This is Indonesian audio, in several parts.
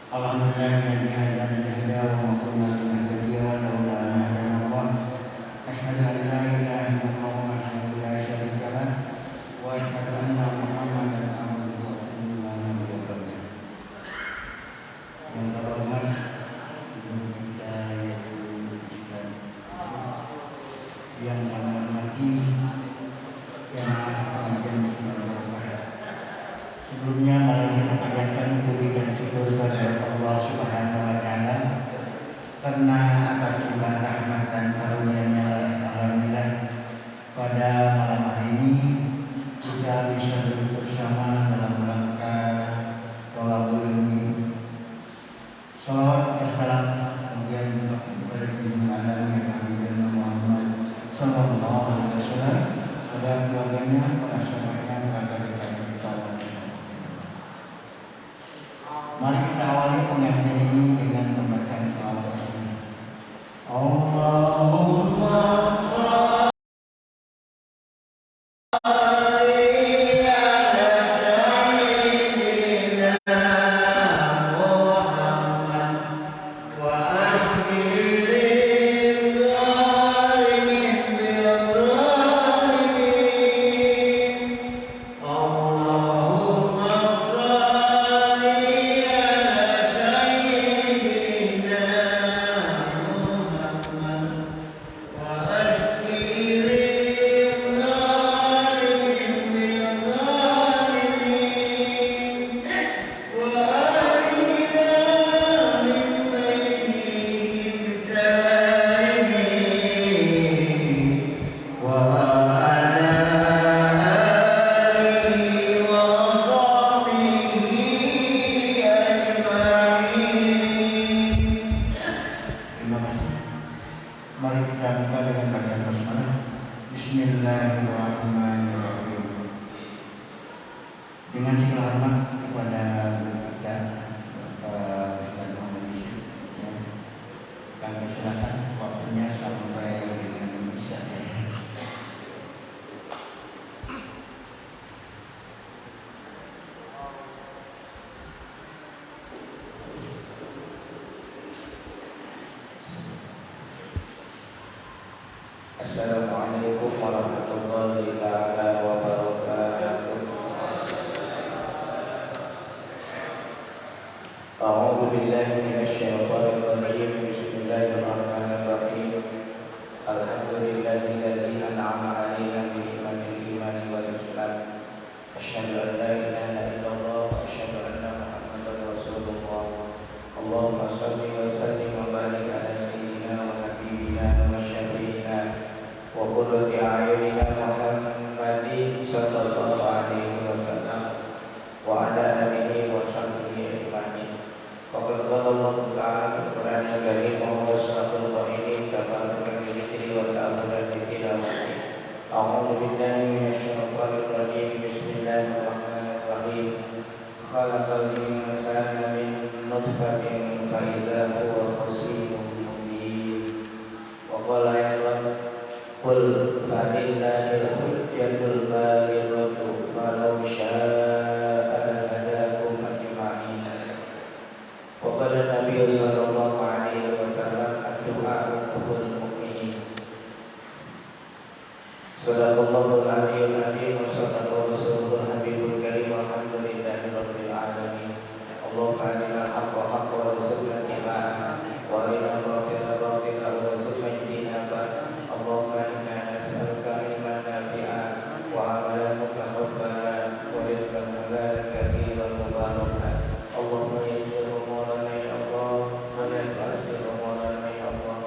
Alhamdulillahilladzi hadana li hadza wa ma kunna linahtadiya laula an hadana Allah. Asyhadu an la ilaha illallah wahdahu la syarika lah wa asyhadu anna Muhammadan abduhu wa rasuluhu la nabiyya ba'dah. Yang terhormat Ibu saya yang kami hormati jamaah pengajian berbahagia. Sebelumnya mari kita panjatkan puji dan syukur kepada Allah Subhanahu wa taala karena atas limpahan rahmat dan karunia-Nya alhamdulillah pada malam hari ini kita bisa duduk bersama dalam rangka thalabul ilmi. Salawat wassalam kemudian berjunjung Nabi Muhammad sallallahu alaihi wasallam pada keluarganya, para sahabatnya, para mari kita awali pengajian ini dengan membacaan salawat. Allahumma dengan segala hormat kepada guru kita Bapak Ustaz Muhammad Yusuf, kami silakan waktunya sampai dengan bisa. Assalamualaikum warahmatullahi wabarakatuh. A'udzu billahi minasyaitonir rajim. Bismillahirrahmanirrahim. Alhamdulillahilladzi an'ama 'alaina bi ni'matil imani wal islam. Asyhadu an la ilaha illallah wa asyhadu anna Muhammadar Rasulullah. Allahumma shalli wa sallim wa barik ala sayyidina wa habibina wa syafi'ina wa qurrati a'yunina Muhammadin sallallahu alaihi wasallam wa ala alihi wa sahbihi ajma'in. Faqad qala Allah Ta'ala fil Qur'anil Karim wa huwa asraful qa'ilin tabaraka dzikri wa ta'ala dzikri. A'udzu billahi minasyaitonir rajim. Bismillahirrahmanirrahim. Khalaqal insana min nutfatin fa idza huwa khasimun mubin. Wa qala ayatan qul fa lillahil hujjatul balighatu falau syaa'a lahadakum ajma'in. Wa qala Nabi sallallahu alaihi wasallam ad-du'a ukhul mu'minin. Sadaqallahul aliyyul azim wa sadaqa rasulul habibul karim walhamdulillahi rabbil alamin. Allahumma arinal haqqa haqqan warzuqna ittiba'ah wa arinal batila batilan warzuqna ijtinabah. Allahumma inna nas'aluka ilman nafi'an wa 'amalan mutaqabbalan wa rizqan halalan katsiran mubarakan. Allahumma yassir umurana ya Allah wa la tu'assir umurana ya Allah.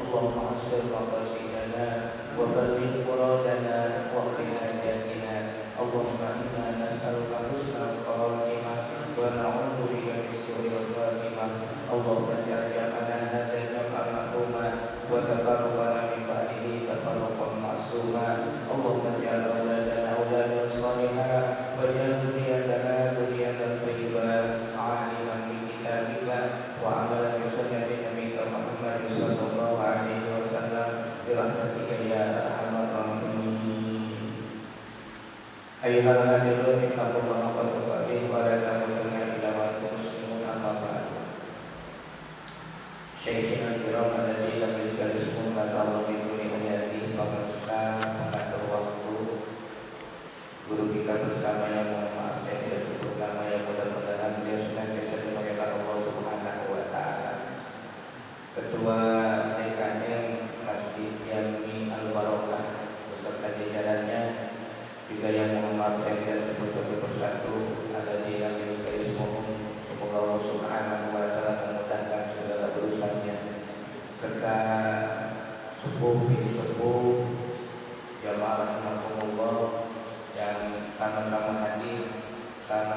Allahumma hassir maqasidana wa balligh muradana wa qina hajatina. Allahumma inna nas'aluka husnal khatimah wa na'udzu bika min su'il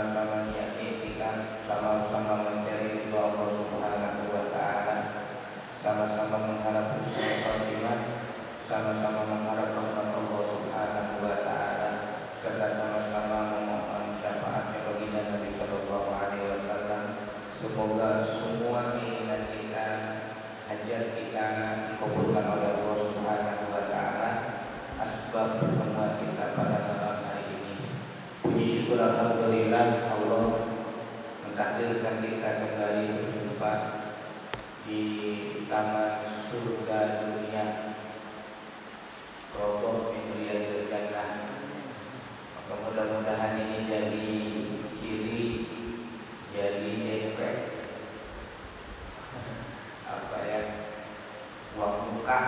sama-sama niat iktikaf, sama-sama mencari ridho Allah Subhanahu wa taala, sama-sama mengharap husnul khotimah, sama-sama mengharap rahmat Allah Subhanahu wa taala, serta sama-sama memohon syafaatnya baginda Nabi sallallahu alaihi wasallam. Semoga semua keinginan kita, hajat kita dikabulkan oleh Allah Subhanahu wa taala. Asbab pertemuan kita pada malam hari ini, puji syukur alhamdulillah Allah mentakdirkan kita kembali berjumpa di taman surga dunia, Rodoh min riyadil jannah. Maka mudah-mudahan ini jadi ciri, jadi efek apa ya, uang muka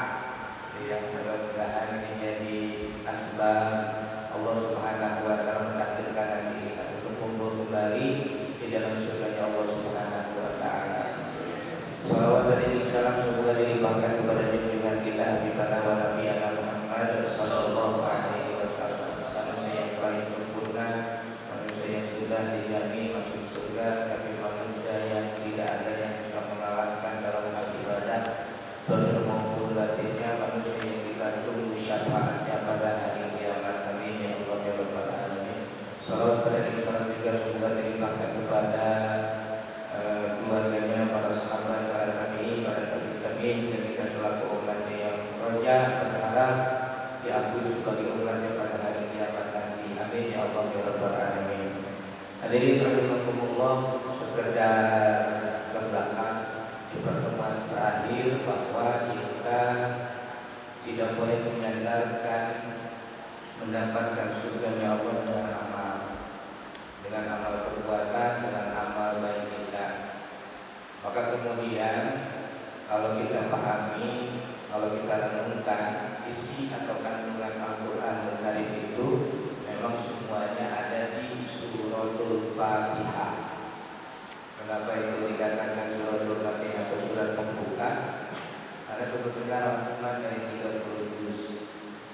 yang mudah-mudahan ini jadi asbab Allah Subhanahu wa taala mentakdirkan nanti kita untuk kumpul kembali di dalam surganya Allah Subhanahu wa taala. Salawat dan salam semoga dilimpahkan kepada junjungan kita Habibana wa Nabiyana Muhammad sallallahu alaihi wasallam, manusia yang paling sempurna, manusia yang sudah dijamin masuk surga, tapi manusia yang tidak ada yang bisa mengalahkan dalam hal ibadah zahir maupun batinnya, manusia yang kita tunggu syafaatnya pada hari kiamat. Amin ya Allah ya rabbal alamin. Salawat dan salam juga semoga dilimpahkan kepada keluarganya, para sahabat, para nabi, para tabi'in, dan kita selaku umatnya yang roja berharap diakui sebagai umatnya pada hari kiamat nanti. Amin ya Allah ya rabbal alamin. Hadirin rahimakumullah, sekedar ke belakang di pertemuan terakhir bahwa kita tidak boleh menyandarkan mendapatkan surganya Allah dengan amal perbuatan, dengan amal baik kita. Maka kemudian kalau kita pahami, kalau kita renungkan isi atau kandungan Al-Quran Al-Karim itu, memang semuanya ada di suratul Fatihah. Kenapa itu dikatakan suratul Fatihah atau surat pembuka? Karena sebetulnya rangkuman dari 30 juz.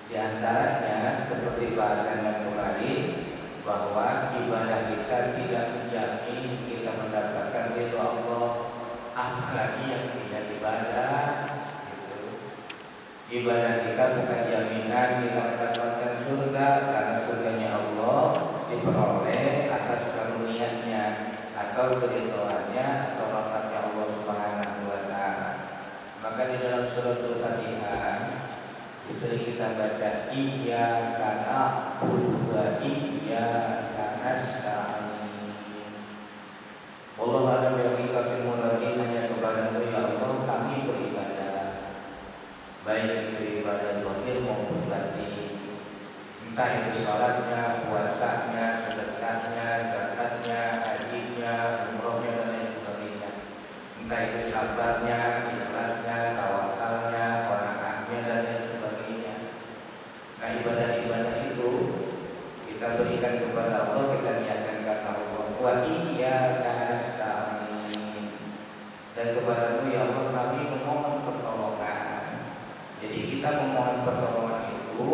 Di antaranya seperti bahasanya kemarin, bahwa ibadah kita tidak menjamin kita mendapatkan ridho Allah, apalagi yang tidak ibadah. Gitu. Ibadah kita bukan jaminan kita mendapatkan surga, karena surganya Allah diperoleh atas karunia-Nya atau keridhoannya atau rahmatnya Allah Subhanahu wa taala. Maka di dalam suratul Fatihah sering kita baca iyyaka na'budu wa iyyaka nasta'in. Allah alam yang ikatil muradin, hanya kepadamu ya Allah kami beribadah, baik itu ibadah zahir maupun batin, entah itu salatnya, puasanya, sedekahnya, zakatnya, hajinya, umrohnya dan lain sebagainya, entah itu sabarnya, ikhlasnya, tawakalnya, qanaahnya dan lain sebagainya. Nah, ibadah-ibadah itu kita berikan kepada Allah, kita niatkan karena Allah. Wa iyyaka nasta'in, dan kepadamu ya Allah kami memohon pertolongan. Jadi kita memohon pertolongan itu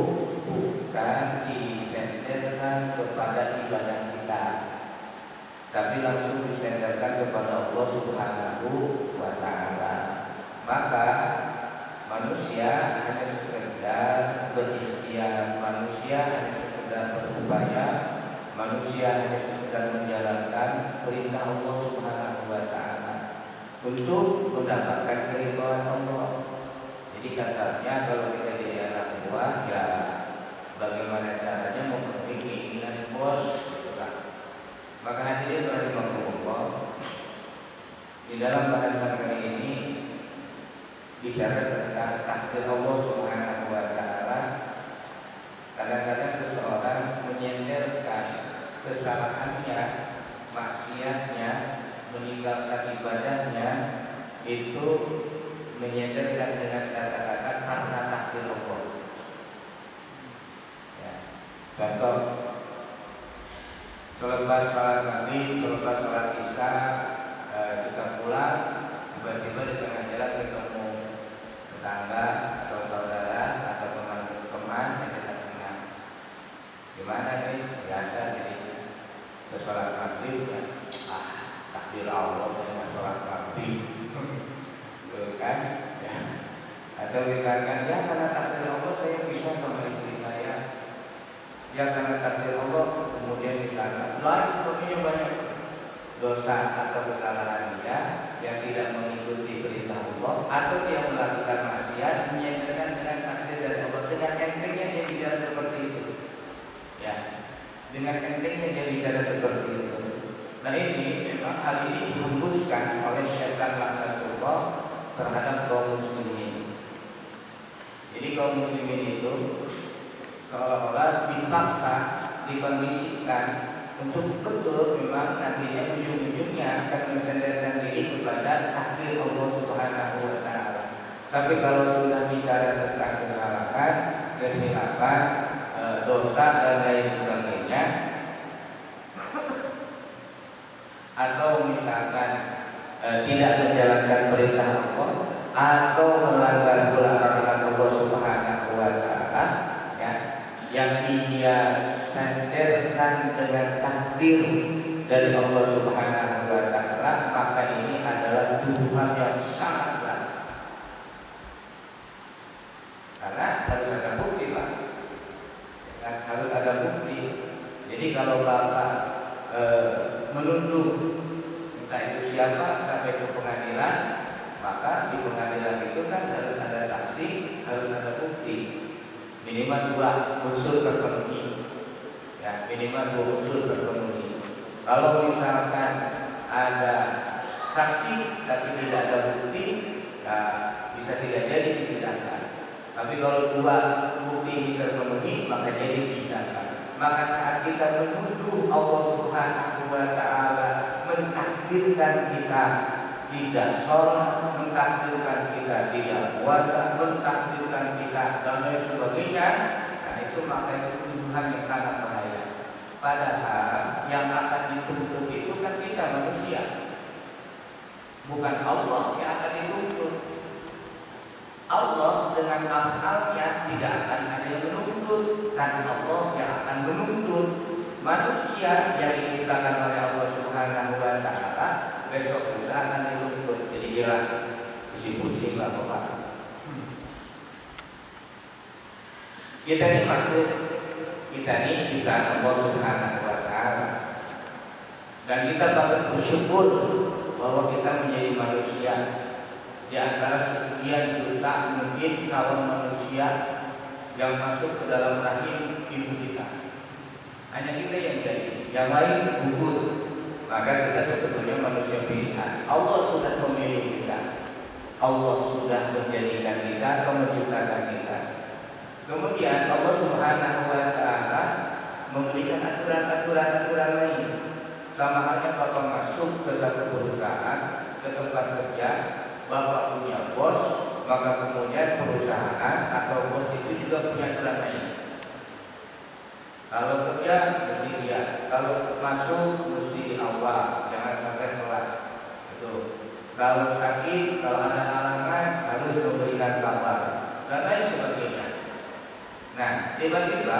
bukan disenderkan kepada ibadah kita, tapi langsung disenderkan kepada Allah Subhanahu wa taala. Maka manusia hanya sekedar berikhtiar, manusia hanya sekedar berupaya, manusia hanya sekedar menjalankan perintah Allah Subhanahu wa taala untuk mendapatkan keridhaan Allah. Jadi kasarnya kalau kita jadi anak buah, ya bagaimana caranya memenuhi keinginan bos, gitu kan. Maka hadirin rahimakumullah, di dalam bahasan kali ini bicara tentang takdir Allah Subhanahu wa taala. Kadang-kadang seseorang menyenderkan kesalahannya, maksiatnya, meninggalkan ibadahnya, itu menyenderkan dengan kata-kata karena takdir Allah. Ya. Contoh, selepas salat maghrib, selepas salat isya, kita pulang, tiba-tiba di tengah jalan ketemu tetangga atau saudara atau teman yang kita kenal. Gimana nih? Biasa jadi. sholat maghrib ya, takdir Allah saya nggak sholat maghrib, gitu kan? Ya. Atau misalkan ya karena takdir Allah saya bisa sama istri saya, ya karena takdir Allah kemudian misalkan lain sebagainya banyak dosa atau kesalahan dia yang tidak mengikuti perintah Allah atau dia melakukan maksiat menyandarkan dengan takdir dari Allah. Dengan entengnya dia bicara seperti itu, ya, dengan entengnya dia bicara seperti itu. Nah ini memang hal ini dihembuskan oleh syaitan laknatullah terhadap kaum muslimin. Jadi kaum muslimin itu seolah-olah dipaksa, dikondisikan untuk betul memang nantinya ujung-ujungnya akan mensandarkan diri kepada takdir Allah Subhanahu wa taala. Tapi kalau sudah bicara tentang kesalahan, kesilapan, dosa dan lain sebagainya, atau misalkan tidak menjalankan perintah Allah atau melanggar larangan Allah Subhanahu wa taala, ya, yang ia sandarkan dengan takdir dari Allah Subhanahu wa taala, maka ini adalah tuduhan yang sangat berat. Karena harus ada bukti, Pak. Ya, harus ada bukti. Jadi kalau Bapak menuduh entah itu siapa sampai ke pengadilan, maka di pengadilan itu kan harus ada saksi, harus ada bukti, minimal 2 unsur terpenuhi, ya, minimal 2 unsur terpenuhi. Kalau misalkan ada saksi tapi tidak ada bukti, ya, bisa tidak jadi disidangkan. Tapi kalau 2 bukti ini terpenuhi, maka jadi disidangkan. Maka saat kita menuduh Allah Subhanahu wa taala mentakdirkan kita tidak sholat, mentakdirkan kita tidak puasa, mentakdirkan kita dan lain sebagainya, nah itu maka itu tuduhan yang sangat bahaya. Padahal yang akan dituntut itu kan kita manusia, bukan Allah yang akan dituntut. Allah dengan afalnya tidak akan ada yang menuntut, karena Allah yang akan menuntut. Manusia yang diciptakan oleh Allah Subhanahu wa taala besok lusa akan dituntut. Jadi jelas pusing-pusing lah Bapak. Kita ini makhluk, kita ini ciptaan Allah Subhanahu wa taala. Dan kita patut bersyukur bahwa kita menjadi manusia. Di antara sekian juta mungkin calon manusia yang masuk ke dalam rahim ibu kita, hanya kita yang jadi, yang lain gugur. Maka kita sebetulnya manusia pilihan. Allah sudah memilih kita, Allah sudah menjadikan kita atau menciptakan kita. Kemudian Allah Subhanahu wa taala memberikan aturan-aturan lain. Sama halnya Bapak masuk ke satu perusahaan, ke tempat kerja, Bapak punya bos, maka kemudian perusahaan atau bos itu juga punya aturan lain. Kalau kerja mesti dia, kalau masuk mesti di awal, jangan sampai telat. Itu. Kalau sakit, kalau ada halangan harus memberikan kabar dan lain sebagainya. Nah, tiba-tiba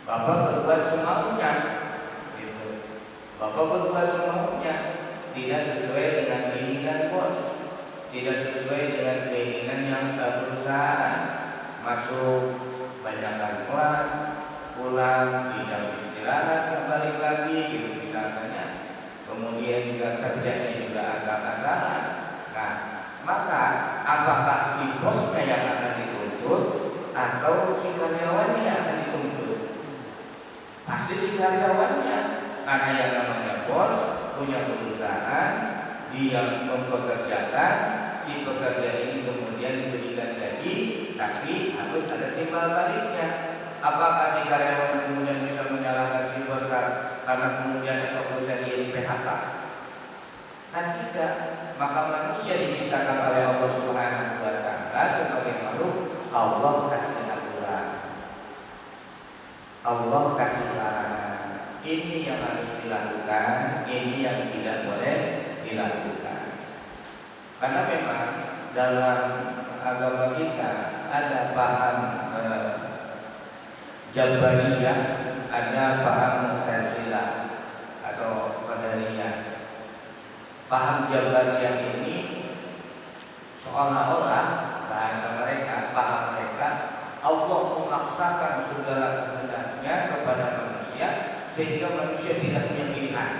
Bapak berbuat semaunya, gitu. Bapak berbuat semaunya, tidak sesuai dengan keinginan bos, tidak sesuai dengan keinginan yang perusahaan. Masuk banyakkan kelar, pulang tidak istirahat, balik lagi gitu misalnya. Kemudian juga kerjanya juga asal-asalan. Nah, maka apakah si bosnya yang akan dituntut atau si karyawannya yang akan dituntut? Pasti si karyawannya, karena yang namanya bos punya perusahaan, dia mempekerjakan, si pekerja ini kemudian diberikan gaji, tapi harus ada timbal baliknya. Apakah si karyawan kemudian bisa menyalahkan si bos karena kemudian esok lusa dia di PHK? Kan tidak. Maka manusia diciptakan oleh Allah Subhanahu wa taala sebagai makhluk. Allah kasih aturan, Allah kasih larangan. Ini yang harus dilakukan, ini yang tidak boleh dilakukan. Karena memang dalam agama kita ada paham Jabariyah, ada paham paham Jabariyah ini seolah-olah bahasa mereka, paham mereka, Allah memaksakan segala kehendaknya kepada manusia sehingga manusia tidak punya pilihan.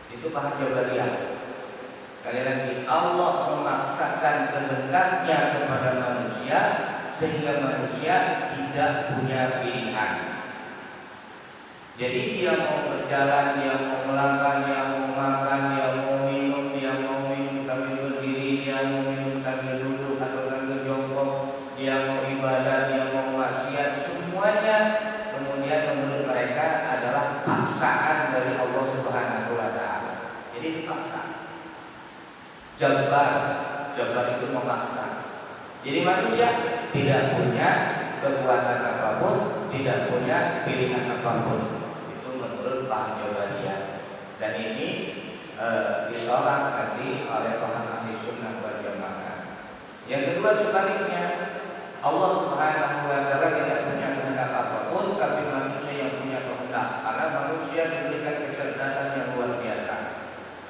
Itu paham Jabariyah. Sekali lagi, Allah memaksakan kehendaknya kepada manusia sehingga manusia tidak punya pilihan. Jadi dia mau berjalan, dia mau melangkah, dia mau makan, dia mau minum sambil berdiri, dia mau minum sambil duduk atau sambil jongkok, dia mau ibadah, dia mau maksiat, semuanya kemudian menurut mereka adalah paksaan dari Allah Subhanahu wa taala. Jadi dipaksa. Jabar itu memaksa. Jadi manusia tidak punya kekuatan apapun, tidak punya pilihan apapun. Itu menurut paham Jabariyah. Dan ini ditolak nanti oleh paham ahli sunnah wal jamaah. Yang kedua sebaliknya, Allah Subhanahu wa taala tidak punya kehendak apapun, tapi manusia yang punya kehendak. Karena manusia diberikan kecerdasan yang luar biasa.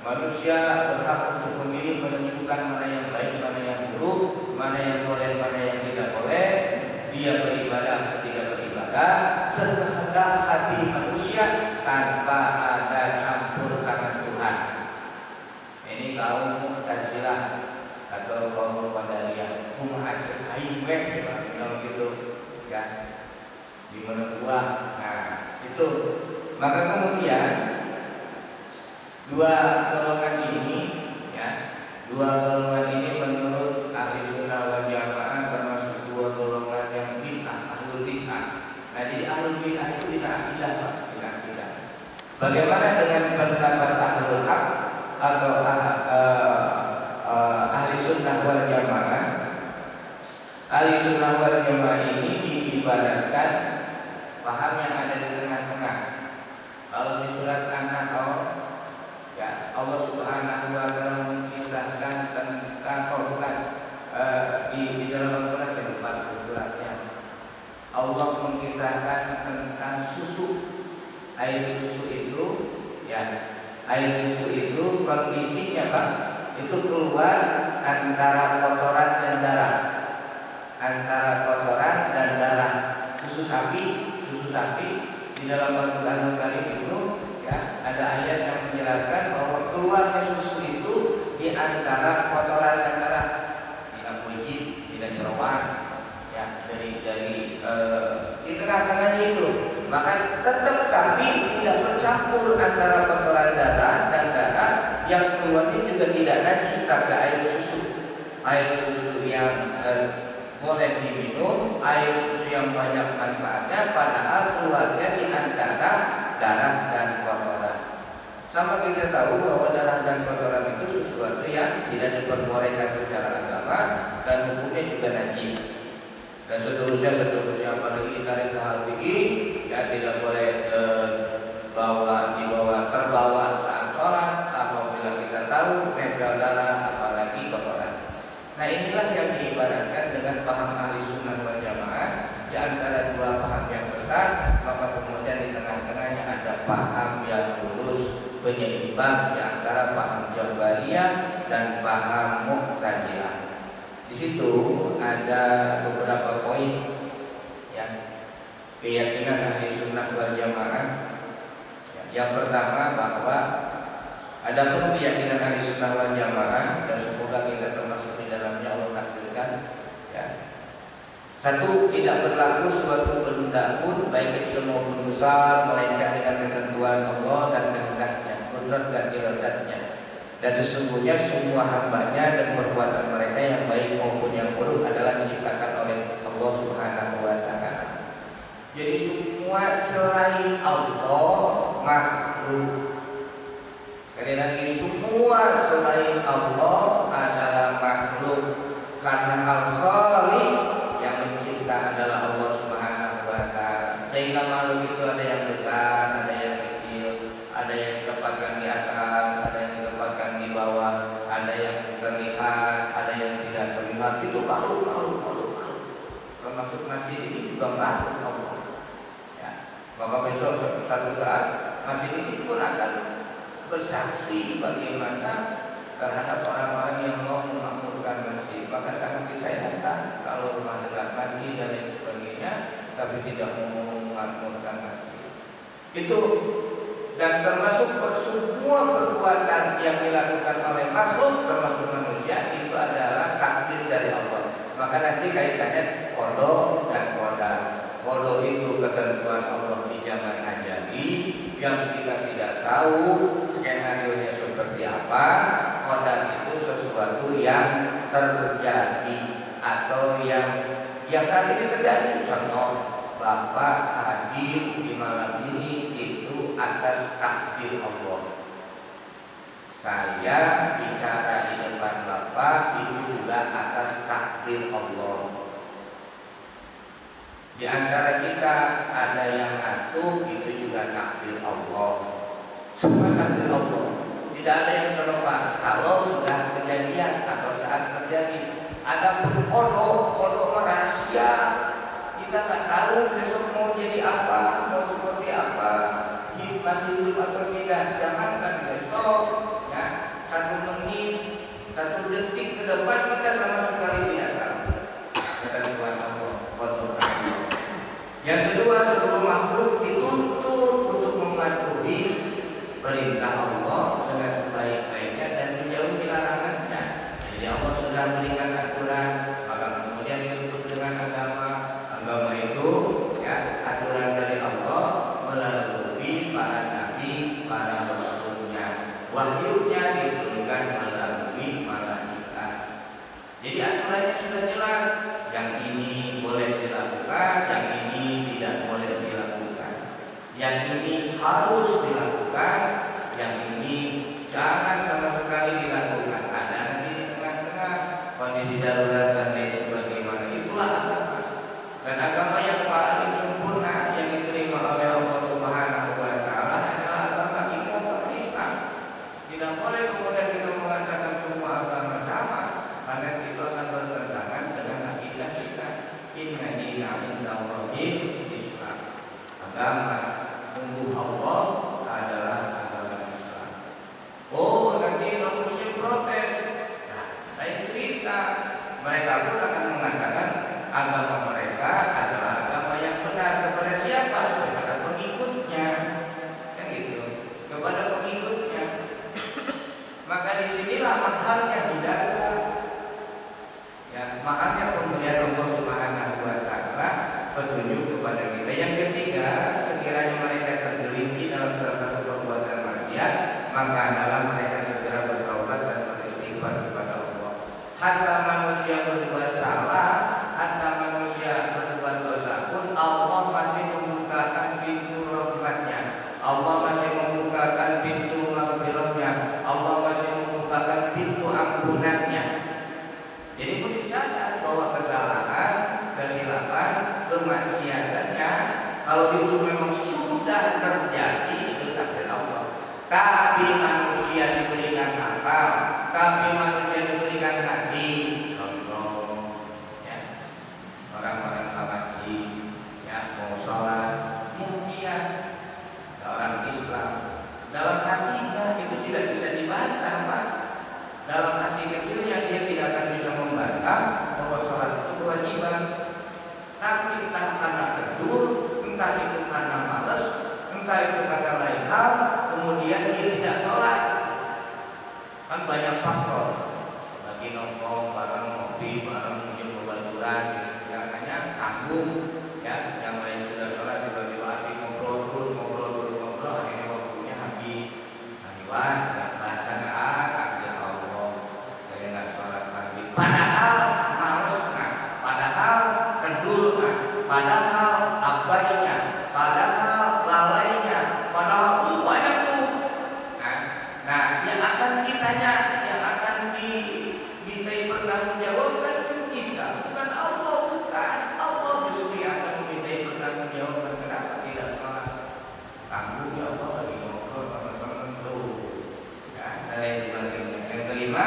Manusia berhak untuk memilih, menentukan mana yang baik, mana yang buruk, mana yang boleh, mana yang tidak boleh. Dia beribadah atau tidak beribadah sekehendak hati manusia tanpa ada campur tangan Tuhan. Ini kaum Mu'tazilah atau kaum Qadariyah. Aja aing weh kalau gitu ya. Di mana gua. Nah, itu. Maka kemudian dua golongan ini menurut ahli sunnah wal jamaah termasuk dua golongan yang bid'ah, ahlul bid'ah. Nah, jadi ahlul bid'ah itu bid'ah akidah, Pak, bid'ah akidah. Bagaimana dengan pendapat ahlul haq atau ahli sunnah wal jamaah? Ahli sunnah wal jamaah ini diibaratkan paham yang ada di tengah-tengah. Kalau di surat An-Nahl, ya, Allah Subhanahu wa taala mengisahkan tentang di dalam Al-Qur'an saya lupa suratnya. Allah mengisahkan tentang susu. Air susu itu, ya, air susu itu kondisinya, Pak, itu keluar antara kotoran dan darah. Antara kotoran dan darah. Susu sapi di dalam Al-Qur'an Karim itu, ya, ada ayat yang menjelaskan bahwa keluarnya susu itu di antara kotoran dan darah, tidak wajib, tidak jeroan, ya, dari di tengah-tengahnya itu. Maka tetap tapi tidak bercampur antara kotoran darah dan darah, yang keluarnya juga tidak najis tapi air susu yang boleh diminum, air susu yang banyak manfaatnya, padahal keluarnya di antara darah dan kotoran. Sama kita tahu bahwa darah dan kotoran itu sesuatu yang tidak diperbolehkan secara agama dan hukumnya juga najis. Dan seterusnya apalagi kita hal fikih, ya, tidak boleh terbawa saat sholat apabila kita tahu nempel darah apalagi kotoran. Nah, inilah yang diibaratkan dengan paham ahli sunnah wal jamaah di antara dua paham yang sesat. Maka kemudian di tengah-tengahnya ada paham yang lurus penyeimbang di antara paham Jabariyah dan paham Mu'tazilah. Di situ ada beberapa poin, ya, keyakinan ahli sunnah wal jamaah. Yang pertama bahwa ada pun keyakinan ahli sunnah wal jamaah, dan semoga kita termasuk di dalamnya, Allah takdirkan, ya. Satu, tidak berlaku suatu benda pun baik kecil maupun besar melainkan dengan ketentuan Allah dan kehendaknya, kudrat dan iradatnya. Dan sesungguhnya semua hambanya dan perbuatan mereka yang baik maupun yang buruk adalah diciptakan oleh Allah Subhanahu wa taala. Jadi semua selain Allah makhluk. Sekali lagi, semua selain Allah adalah makhluk, karena Al-Khaliq yang mencipta adalah Allah Subhanahu wa taala. Sehingga makhluk itu ada yang besar, ada yang kecil, ada yang ditempatkan di atas, ada yang ditempatkan di bawah, ada yang terlihat, ada yang tidak terlihat. Itu makhluk. Termasuk masjid ini juga makhluk Allah. Ya. Maka besok suatu saat masjid ini pun akan bersaksi bagaimana terhadap orang-orang yang mau memakmurkan masjid. Maka sangat disayangkan kalau rumah dekat masjid dan lain sebagainya, tapi tidak mau memakmurkan masjid. Itu dan termasuk semua perbuatan yang dilakukan oleh makhluk termasuk manusia itu adalah takdir dari Allah. Maka nanti kaitannya qada dan qadar. Qada itu ketentuan Allah di zaman ajali yang kita tidak tahu skenario-nya seperti apa. Qadar itu sesuatu yang terjadi atau yang saat ini terjadi. Contoh, Bapak hadir di malam ini itu atas takdir Allah. Saya bicara di depan Bapak itu juga atas takdir Allah. Di antara kita ada yang ngatur, itu juga takdir Allah. Semua takdir Allah. Tidak ada yang terlepas kalau sudah kejadian atau saat terjadi. Adapun kodok rahasia. Kita nggak tahu besok mau jadi apa, mau seperti apa, masih hidup atau tidak. Jangankan besok, ya, 1 menit, 1 detik ke depan kita sama sekali tidak tahu. Kata Tuhan Allah, kodok rahasia. Yang kedua, seluruh makhluk dituntut untuk mematuhi perintah Allah dengan sebaik-baiknya dan menjauhi larangannya. Jadi Allah sudah berikan aturan, maka kemudian disebut dengan agama. Agama itu ya aturan dari Allah melalui para nabi, para rasulnya. Wahyunya diturunkan melalui malaikat. Jadi aturannya sudah jelas. Yang ini boleh dilakukan, yang ini tidak boleh dilakukan. Yang ini harus dilakukan, yang ini jangan sama sekali dilakukan. Ada nanti di tengah-tengah kondisi darurat dan lain sebagaimana. Itulah agama. Dan agama yang paling sempurna yang diterima oleh Allah Subhanahu wa taala adalah agama Islam. Tidak boleh kemudian kita mengatakan semua agama sama, karena itu akan bertentangan dengan akidah kita. Inna dina indallahi Islam. Agama untuk Allah adalah agama Islam. Oh, nanti non-muslim protes. Nah, lain cerita. Mereka pun akan mengatakan agama mereka adalah agama yang benar. Kepada siapa? Kepada pengikutnya. Kan gitu. Kepada pengikutnya. Maka disinilah mahalnya hidayah. Ya, mahalnya pemberian Allah Subhanahu wa taala petunjuk kepada kita. Yang ketiga, sekiranya mereka tergelincir dalam salah satu perbuatan maksiat, maka adalah mereka segera bertaubat dan beristighfar kepada Allah. Hatta manusia berbuat salah, hatta manusia berbuat dosa pun Allah masih membukakan pintu rahmatnya. Allah masih membukakan pintu maghfirahnya. Allah masih membukakan pintu ampunannya. Jadi mesti sadar bahwa kesalahan, kesilapan, kemaksiatannya kalau itu memang sudah terjadi itu takdir Allah. Tapi manusia diberikan akal, tapi manusia diberikan hati. Contoh, ya, orang-orang masjid, ya, mau sholat, dia orang Islam. Dalam hatinya itu tidak bisa dibantah, Pak. Dalam hati kecilnya dia tidak akan bisa membantah bahwa sholat itu kewajiban. Tapi entah karena kedul, entah itu karena malas, entah itu karena lain hal, kemudian dia tidak sholat. Kan banyak faktor. Lagi nongkrong bareng, ngopi bareng, minum obat-obatan, misalnya tanggung, ya, yang lain sudah sholat tiba-tiba asik ngobrol terus, akhirnya waktunya habis. Nah, bahasa takdir Allah. Saya nggak sholat pagi. Padahal males, padahal kedul, padahal abainya, padahal lalainya, padahal banyak tuh. Nah, yang akan ditanya, yang akan dimintai pertanggungjawaban kita, bukan Allah, bukan Allah justru yang akan dimintai pertanggungjawaban. Kenapa tidak sholat? Tanggung ya Allah lagi ngobrol sama teman tuh, ya, dan lain sebagainya. Yang kelima,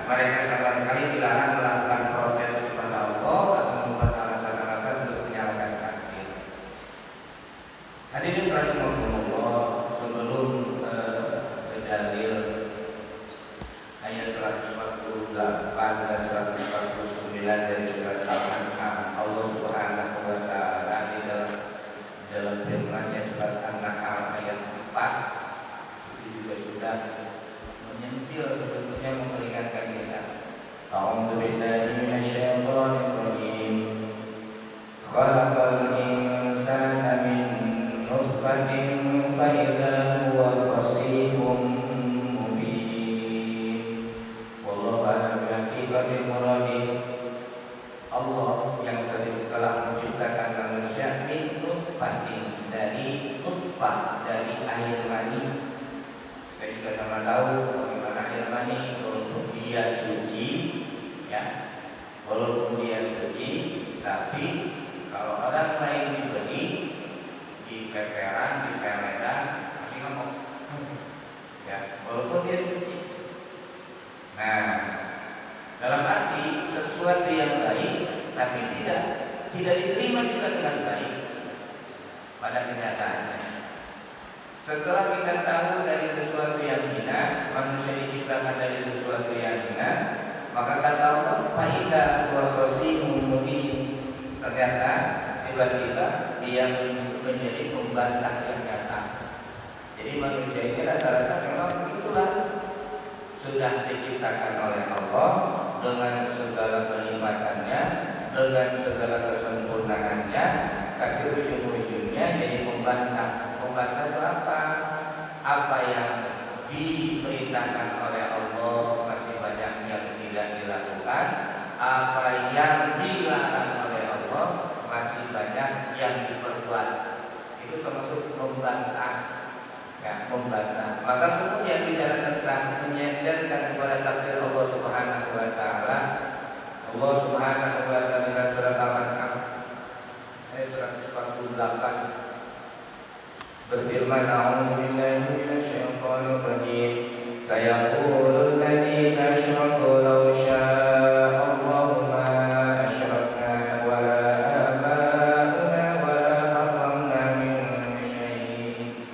mereka sama sekali dilarang melakukan protes kepada Allah atau membuat alasan-alasan untuk menyalahkan takdir. Hadirin rahimahumullah, sebelum ke dalam sudah menyentil sebetulnya memperingatkan kita. A'udzu billahi minasyaitonir rajim. Khalaqal insana min nutfatin fa idza huwa khasimun mubin. Wallahu a'lam bihaqiqatil muradi. Allah yang telah menciptakan manusia min nutfatin, dari nutfah, dari air mani. Kita juga sama tahu bagaimana air mani, walaupun dia suci, ya, walaupun dia suci, tapi kalau orang lain diberi, di peperan, di peledan, masih ngomong, ya, walaupun dia suci. Nah, dalam arti sesuatu yang baik, tapi tidak diterima juga dengan baik pada kenyataannya. Setelah kita tahu dari sesuatu yang hina, manusia diciptakan dari sesuatu yang hina, maka kata Allah, "Fa'idha wa khasimun mubin." Ternyata tiba-tiba dia menjadi pembantah yang nyata. Jadi manusia ini rata-rata memang begitulah, sudah diciptakan oleh Allah dengan segala kelimpahannya, dengan segala kesempurnaannya, tapi ujung-ujungnya jadi pembantah. Pembantah itu apa? Apa yang diperintahkan oleh Allah masih banyak yang tidak dilakukan, apa yang dilarang oleh Allah masih banyak yang diperbuat. Itu termasuk membantah, ya, membantah. Maka kemudian bicara tentang menyandarkan kepada takdir Allah Subhanahu wa taala. Allah Subhanahu wa taala dalam surat Al-An'am ayat 148 berfirman, "A'udzu billahi minasyaitonir rajim. Sayaqulul ladzina asyraku law syaa'a Allahu ma asyrakna wa la aba'una wa la harramna min syai'.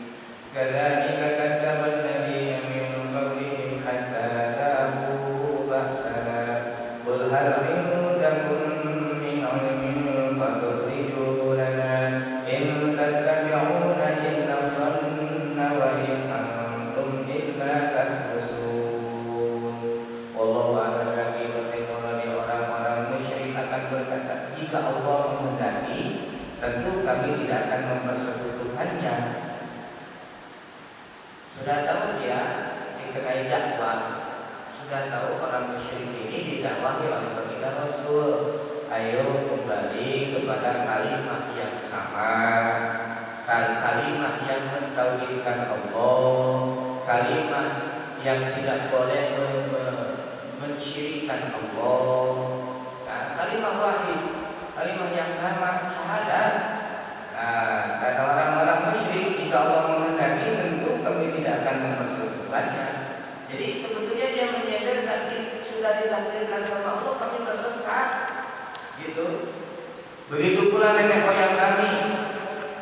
Kadzalika kadzdzaba alladziina min qablihim hatta dzaqu ba'sana. Qul hal 'indakum min 'ilmin fatukhrijuhu lana in tattabi'una illa dhanna wa in antum illa tasbusun." Wallahu a'lam bihaqiqatil muradi. Orang-orang musyrik akan berkata, jika Allah menghendaki, tentu kami tidak akan mempersekutukannya. Sudah tahu dia dikenai dakwah, sudah tahu orang musyrik ini didakwahi oleh baginda Rasul. Ayo kembali kepada kalimat yang sama, kalimat yang mentauhidkan Allah, kalimat yang tidak boleh mensyirikkan Allah. Nah, kalimat wahid, kalimat yang sama, syahadat. Nah, kata orang-orang musyrik, jika Allah menghendaki, tentu kami tidak akan mempersekutukannya. Jadi sebetulnya dia menyadarkan sudah ditakdirkan sama Allah, kami tersesat, gitu. Begitu pula nenek moyang kami,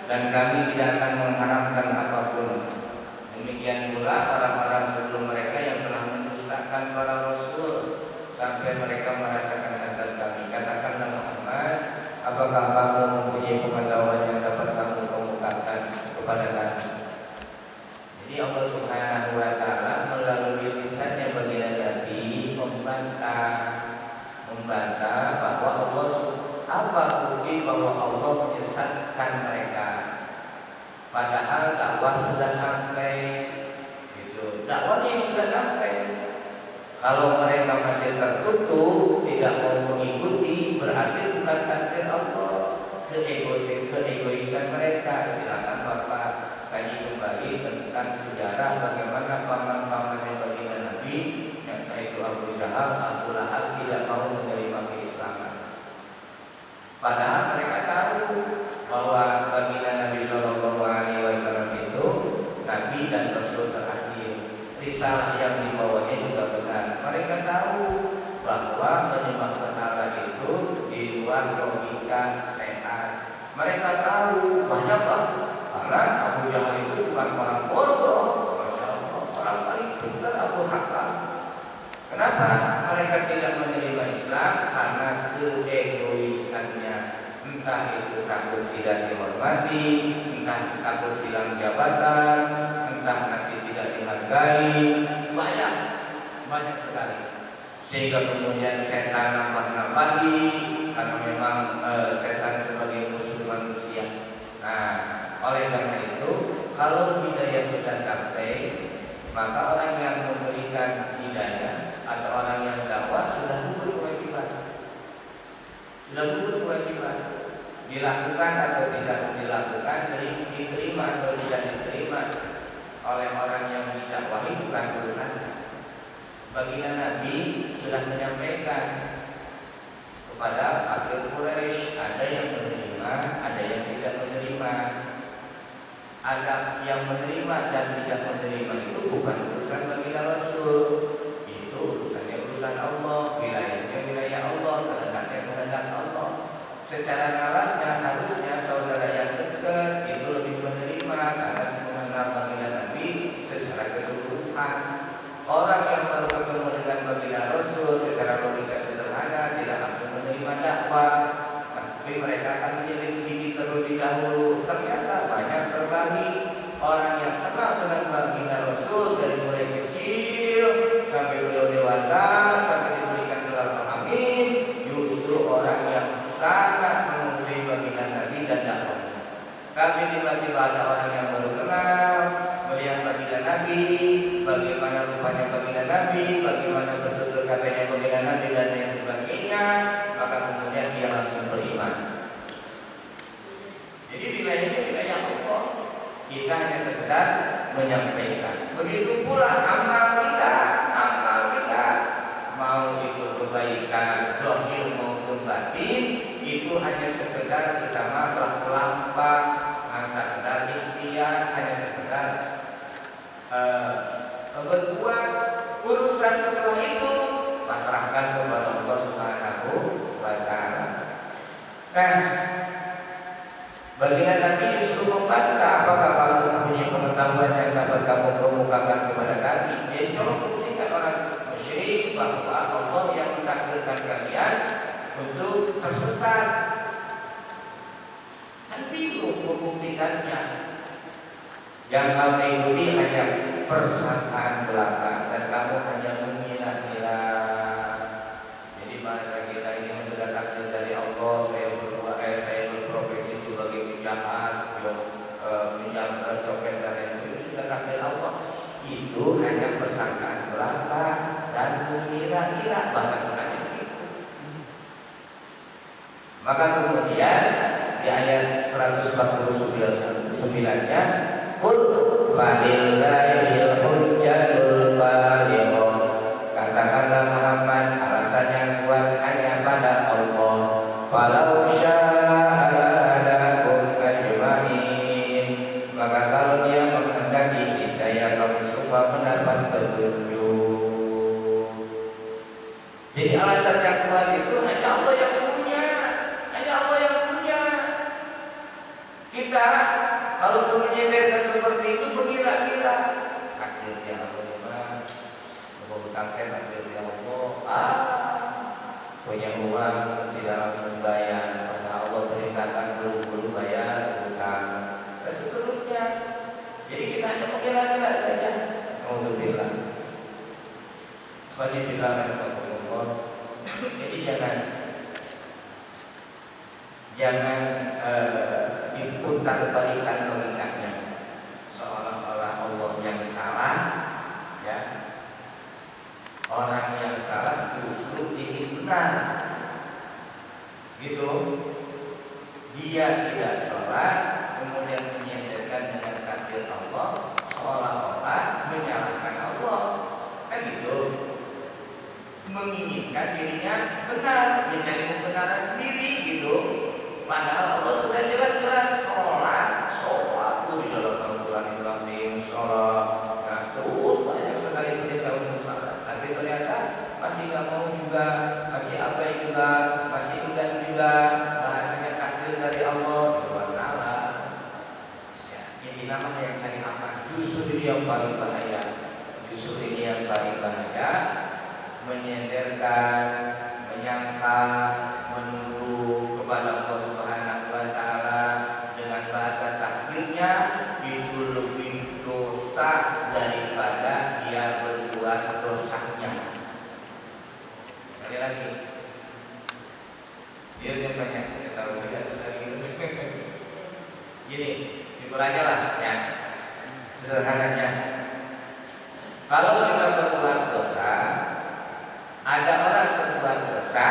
dan kami tidak akan mengharamkan apapun. Demikian pula orang-orang sebelum mereka yang telah mendustakan para rasul sampai mereka merasakan azab kami. Katakanlah Muhammad, apakah kamu mempunyai pengetahuan yang dapat kamu kemukakan kepada kami? Jadi Allah Subhanahu wa taala melalui lisannya baginda Nabi membantah bahwa Allah, apa bukti bahwa Allah menyesatkan mereka, padahal dakwah sudah sampai, gitu. Dakwahnya yang sudah sampai. Kalau mereka masih tertutup, tidak mau mengikuti, berarti bukan takdir Allah. Keegoisan mereka. Silakan Bapak kaji kembali tentang sejarah bagaimana paman-pamannya baginda Nabi, yang itu Abu Jahal, Abu Lahab tidak mau menerima keislaman. Padahal mereka tahu bahwa baginda Nabi Shallallahu Alaihi Wasallam itu Nabi dan Rasul terakhir. Risalah yang dibawanya juga benar. Mereka tahu bahwa menyembah berhala itu di luar logika sehat. Mereka tahu banyak karena Abu Jahal itu bukan orang bodoh, Masya Allah, orang paling pintar Abu Hakam. Kenapa mereka tidak menerima Islam? Karena keegoisannya. Entah itu takut tidak dihormati, entah takut hilang jabatan, entah nanti tidak dihargai dihargai, banyak sekali. Sehingga kemudian setan nambah-nambahi karena memang setan sebagai musuh manusia. Nah, oleh karena itu, kalau hidayah sudah sampai, maka orang yang memberikan hidayah atau orang yang dakwah sudah gugur kewajiban. Dilakukan atau tidak dilakukan, diterima atau tidak diterima oleh orang yang didakwahi bukan urusannya. Baginda Nabi sudah menyampaikan kepada kafir Quraisy, ada yang menerima, ada yang tidak menerima. Ada yang menerima dan tidak menerima itu bukan urusan baginda Rasul, itu urusan Allah, wilayahnya wilayah Allah, kehendaknya kehendak Allah. Secara nalarnya harusnya saudara yang dekat itu lebih menerima karena mengenal baginda Nabi secara keseluruhan. Orang yang baru ketemu dengan baginda Rasul secara logika sederhana tidak langsung menerima dakwah, tapi mereka akan menyelidiki terlebih dahulu. Ternyata banyak terbagi orang yang kenal dengan baginda Rasul dari mulai kecil sampai beliau dewasa sampai diberikan gelar amin, justru orang yang sangat memusuhi baginda Nabi dan dakwahnya. Tapi tiba-tiba ada orang yang baru kenal, melihat baginda Nabi, bagaimana rupanya baginda Nabi, bagaimana betul-betul katanya baginda Nabi dan lain sebagainya, maka kemudian dia langsung beriman. Jadi wilayahnya wilayah Allah, kita hanya sekedar menyampaikan. Begitu pula amal kita, mau itu kebaikan zahir maupun batin, itu hanya sekedar kita melangkah, hanya sekedar ikhtiar, hanya sekedar berbuat. Urusan setelah itu pasrahkan kepada Allah Subhanahu wa Ta'ala. Nah, baginda Nabi disuruh membantah, apakah kalau mempunyai pengetahuan yang dapat kamu kemukakan kepada kami. Jadi tolong buktikan orang musyrik bahwa Allah yang mentakdirkan kalian untuk tersesat. Kan bingung membuktikannya. Yang kamu ikuti hanya persangkaan belaka dan kamu hanya mengira-ngira. Jadi bahasa kita ini sudah takdir dari Allah. Saya berprofesi sebagai penjahat, penjahat, copet dan lain sebagainya, sudah takdir Allah. Itu hanya persangkaan belaka dan mengira-ngira, bahasa Qurannya begitu. Maka kemudian di ayat 149-nya, qul falillahil hujjatul balighah, katakanlah Muhammad, alasan yang kuat hanya pada Allah. Falau syaa la'adakum ajma'in, maka kalau dia menghendaki niscaya kamu semua mendapat petunjuk. Jadi alasan yang kuat itu hanya Allah yang punya, Kita kalau menyedarkan seperti itu mengira-ngira takdir dia Allah, takdir dia Allah, punya uang tidak langsung bayar, karena Allah perintahkan buru-buru bayar hutang dan seterusnya. Jadi kita hanya mengira-ngira saja. Alhamdulillah. Jadi jangan diputar balikan logikanya, seolah-olah Allah yang salah, ya. Orang yang salah justru ingin benar, gitu. Dia tidak sholat, kemudian menyandarkan dengan takdir Allah, seolah-olah menyalahkan Allah, kan gitu. Menginginkan dirinya benar, mencari kebenaran sendiri, gitu. Padahal Allah sudah jelas-jelas sholat di dalam Al-Quran Ibrahim, sholat, nah terus banyak sekali perintah untuk sholat. Tapi ternyata masih nggak mau juga, masih abai juga, masih enggan juga. Bahasanya takdir dari Allah, Tuhan Allah. Ya, ini namanya yang cari aman. Justru ini yang paling bahaya. Menyenderkan, menyangka, menuduh kepada Allah Subhanahu wa Ta'ala dengan bahasa takdirnya itu lebih dosa daripada Simpel aja lah ya. Sederhananya, kalau kita berbuat dosa, ada orang berbuat dosa,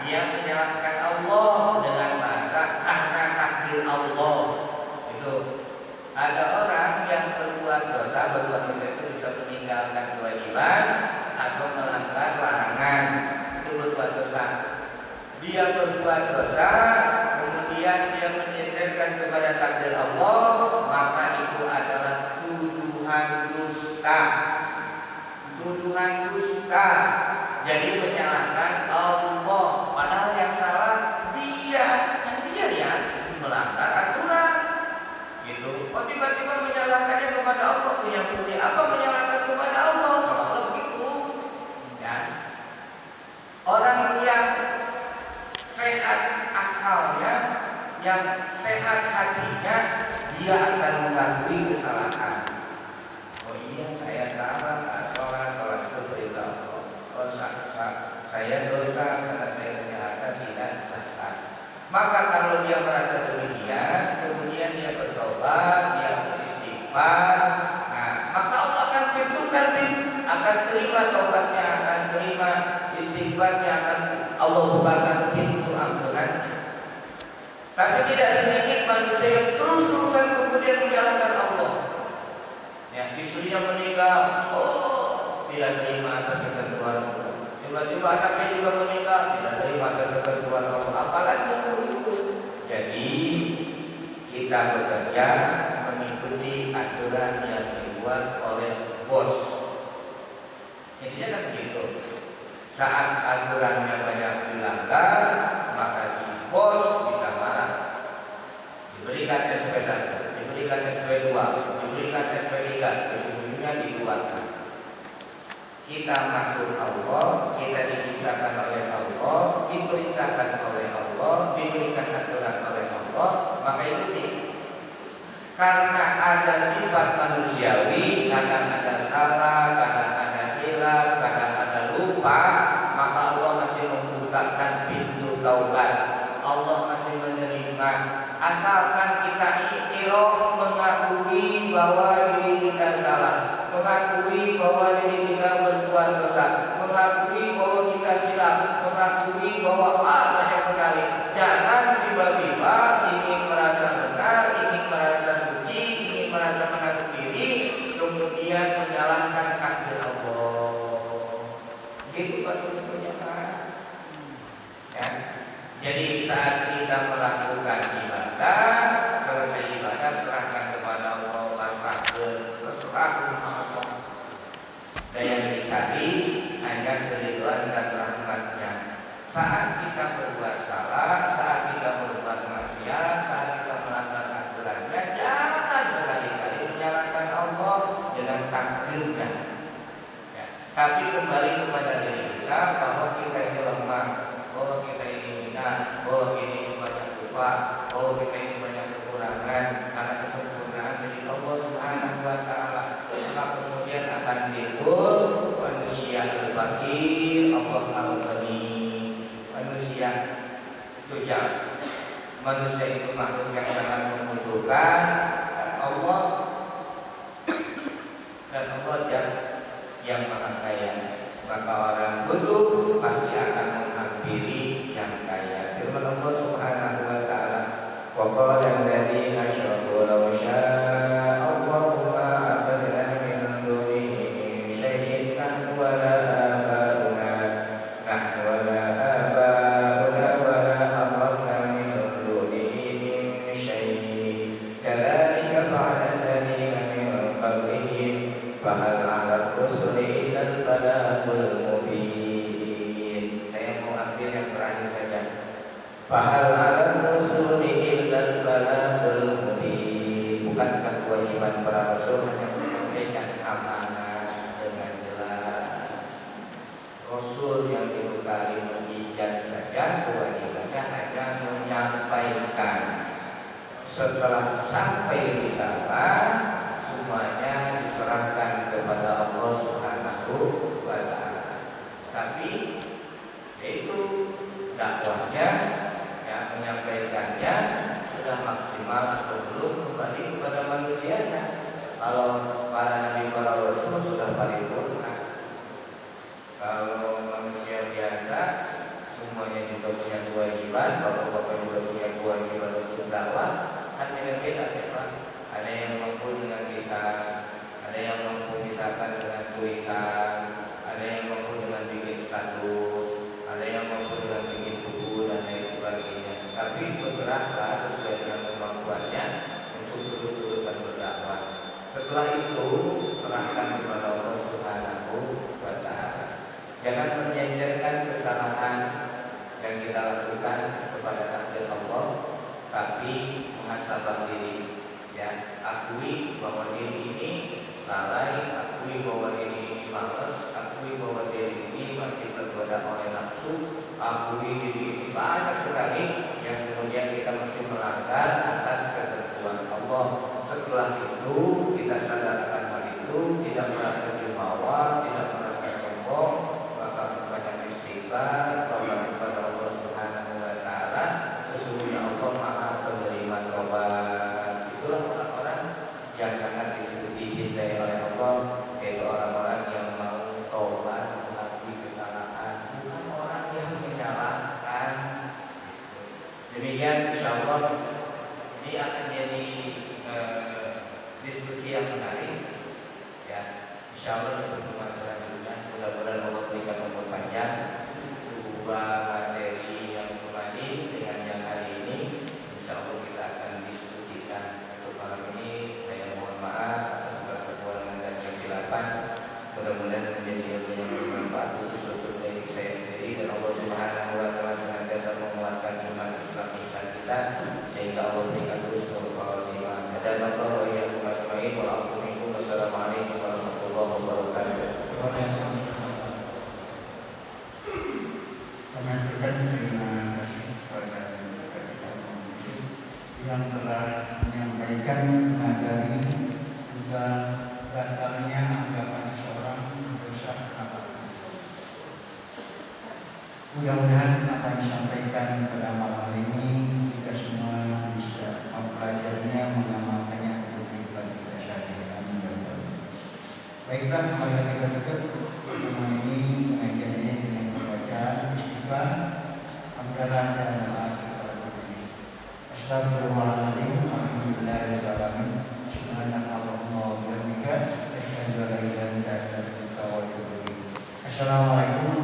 dia menyalahkan Allah dengan bahasa karena takdir Allah. Itu ada orang yang berbuat dosa itu bisa meninggalkan kewajiban atau melanggar larangan. Itu berbuat dosa. Dia berbuat dosa, kemudian dia menyandarkan kepada takdir Allah, maka itu adalah tuduhan dusta. Tuduhan dusta. Jadi menyalahkan Allah, padahal yang salah dia, kan dia yang melanggar aturan. Gitu. Kok tiba-tiba menyalahkannya kepada Allah? Punya bukti apa menyalahkan kepada Allah? Seolah-olah begitu. Ya. Orang yang sehat akalnya, yang sehat hatinya, dia akan mengakui kesalahan. Oh iya, saya salah, sholat itu perintah Allah. Oh saya dosa karena saya menyalahkan tidak sah. Maka kalau dia merasa demikian, kemudian dia bertobat, dia beristighfar, nah maka Allah akan pintukan, akan terima tobatnya, akan terima istighfarnya, akan Allah bukakan pintu ampunannya. Tapi tidak sedikit manusia yang terus-terusan kemudian menyalahkan Allah. Ya, istrinya menikah, tidak terima atas ketentuan Allah. Tiba-tiba anaknya juga menikah, tidak terima atas ketentuan Allah. Apalagi yang begitu. Jadi kita bekerja mengikuti aturan yang dibuat oleh bos. Intinya kan begitu. Saat aturannya banyak dilanggar, maka si bos bisa marah. Diberikan SP1, diberikan SP2, diberikan SP3, ujung-ujungnya dikeluarkan. Kita makhluk Allah, kita diciptakan oleh Allah, diperintahkan oleh Allah, diberikan aturan oleh Allah, maka ikuti. Karena ada sifat manusiawi, kadang ada salah, kadang ada hilaf, kadang ada lupa, maka Allah masih membukakan pintu taubat. Allah masih menerima, asalkan kita ikhtiar mengakui bahwa diri kita salah, mengakui bahwa diri kita berbuat dosa, mengakui bahwa kita hilaf, mengakui bahwa banyak sekali. Jangan tiba-tiba ingin merasa benar, ingin merasa suci, ingin merasa menang sendiri, kemudian menyalahkan takdir Allah. Itu sebetulnya Pak. Ya. Jadi saat kita melakukan ibadah, selesai ibadah serahkan kepada Allah, pasrahkan, terserah Allah. Dan yang dicari hanya keridhaan dan rahmatnya. Saat kita berbuat salah, saat kita berbuat maksiat, saat kita melanggar aturannya, jangan sekali-kali menyalahkan Allah dengan takdirnya. Ya. Tapi kembali kepada diri kita bahwa kita ini lemah, bahwa kita ini hina, bahwa ini banyak lupa, bahwa kita ini banyak kekurangan, karena kesempurnaan dari Allah Subhanahu wa Ta'ala. Maka kemudian akan timbul manusia al-fakir, Allah al-ghani. Manusia itu jauh. Manusia itu makhluk yang sangat membutuhkan, dan Allah yang maha kaya. Maka orang butuh pasti akan menghampiri yang kaya. Firman Allah Subhanahu wa Ta'ala, wa qala alladziina asyraku law syaa'a Allahu ma abadna min dunihi min syai'in nahnu wa la aabaa'una wa la harramna min dunihi min syai'in kadzalika fa'ala alladziina min qablihim fahal 'alal rusuli illal balagul mubin. Saya mau ambil yang terakhir saja. Fahal 'alal rusuli illal balagul mubin. Bukankah kewajiban para rasul hanya menyampaikan amanah dengan jelas? Rasul yang dibekali mukjizat saja kewajibannya hanya menyampaikan. Setelah sampai risalah, semuanya diserahkan kepada Allah Subhanahu wa Ta'ala. Tapi itu dakwahnya, yang menyampaikannya sudah maksimal atau belum, kembali kepada Insyaallah di pertemuan selanjutnya mudah-mudahan Allah berikan umur panjang. Dua materi yang kembali dengan yang hari ini insyaallah kita akan diskusikan. Untuk malam ini saya mohon maaf atas segala kekurangan dan kesilapan. Mudah-mudahan menjadi ilmu yang bermanfaat khusus untuk diri saya sendiri, dan Allah Subhanahu wa taala senantiasa menguatkan iman Islam Ihsan kita sehingga Allah berikan husnul khatimah. Dan Allah wa iyyakum ajmain wa a'udzu Wassalamualaikum warahmatullahi wabarakatuh. Kami berikan terima kasih kepada yang telah menyampaikan materi tentang batalnya anggapan seorang dosa apapun. Mudah-mudahan apa yang disampaikan pada malam ini kita semua bisa mempelajarinya, mengamalkannya untuk kehidupan kita sehari-hari. Amin ya rabbal alamin. Baiklah, mari kita tutup pertemuan ini pengajian ini dengan bacaan istighfar, hamdalah dan doa kepada Allah. Astagfirullahaladzim, alhamdulillahirabbil alamin. Subhanakallahumma wa bihamdika, asyhadu an la ilaha illa anta, astaghfiruka wa atubu ilaik. Assalamualaikum